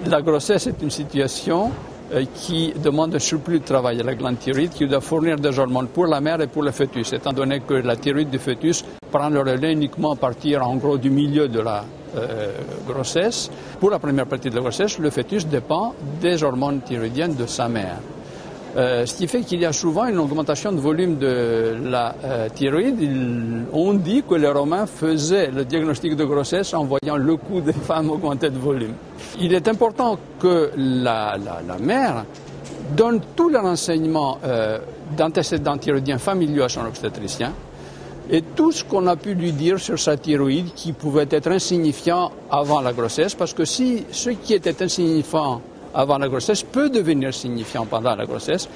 La grossesse est une situation qui demande un surplus de travail à la glande thyroïde qui doit fournir des hormones pour la mère et pour le fœtus, étant donné que la thyroïde du fœtus prend le relais uniquement à partir en gros du milieu de la grossesse. Pour la première partie de la grossesse, le fœtus dépend des hormones thyroïdiennes de sa mère. Ce qui fait qu'il y a souvent une augmentation de volume de la thyroïde. On dit que les Romains faisaient le diagnostic de grossesse en voyant le cou des femmes augmenter de volume. Il est important que la mère donne tous les renseignements d'antécédents thyroïdiens familiaux à son obstétricien et tout ce qu'on a pu lui dire sur sa thyroïde qui pouvait être insignifiant avant la grossesse, parce que si ce qui était insignifiant avant la grossesse peut devenir signifiant pendant la grossesse,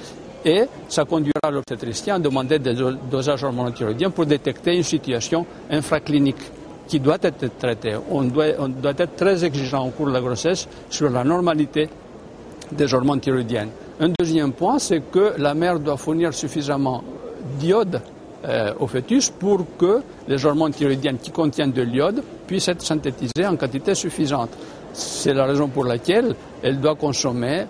et ça conduira l'obstétricien à demander des dosages hormonothyroïdiens pour détecter une situation infraclinique qui doit être traitée. On doit être très exigeant au cours de la grossesse sur la normalité des hormones thyroïdiennes. Un deuxième point, c'est que la mère doit fournir suffisamment d'iode au fœtus pour que les hormones thyroïdiennes qui contiennent de l'iode puissent être synthétisées en quantité suffisante. C'est la raison pour laquelle elle doit consommer,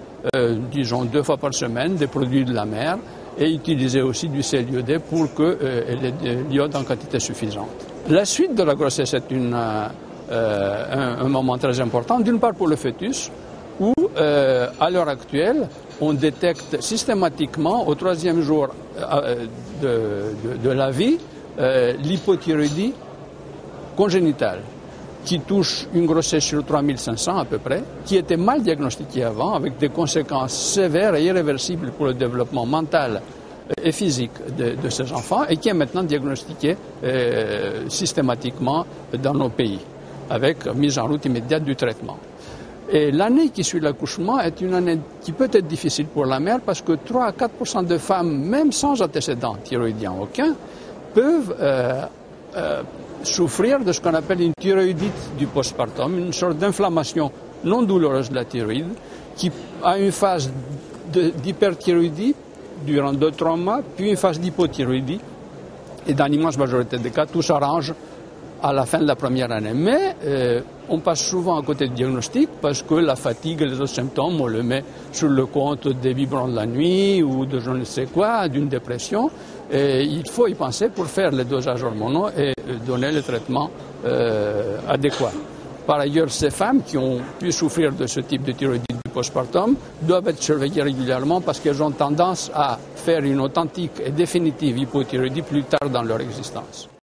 disons, 2 fois par semaine des produits de la mère et utiliser aussi du sel iodé pour qu'elle ait de l'iode en quantité suffisante. La suite de la grossesse est un moment très important, d'une part pour le fœtus, où à l'heure actuelle, on détecte systématiquement au 3e jour de la vie l'hypothyroïdie congénitale, qui touche une grossesse sur 3500 à peu près, qui était mal diagnostiquée avant, avec des conséquences sévères et irréversibles pour le développement mental et physique de ces enfants, et qui est maintenant diagnostiquée systématiquement dans nos pays, avec mise en route immédiate du traitement. Et l'année qui suit l'accouchement est une année qui peut être difficile pour la mère, parce que 3 à 4% de femmes, même sans antécédents thyroïdiens aucun, peuvent souffrir de ce qu'on appelle une thyroïdite du postpartum, une sorte d'inflammation non douloureuse de la thyroïde, qui a une phase d'hyperthyroïdie durant 2-3 mois, puis une phase d'hypothyroïdie, et dans l'immense majorité des cas, tout s'arrange à la fin de la première année. Mais on passe souvent à côté du diagnostic parce que la fatigue et les autres symptômes, on le met sur le compte des biberons de la nuit ou de je ne sais quoi, d'une dépression. Et il faut y penser pour faire les dosages hormonaux et donner le traitement adéquat. Par ailleurs, ces femmes qui ont pu souffrir de ce type de thyroïdite du postpartum doivent être surveillées régulièrement parce qu'elles ont tendance à faire une authentique et définitive hypothyroïdie plus tard dans leur existence.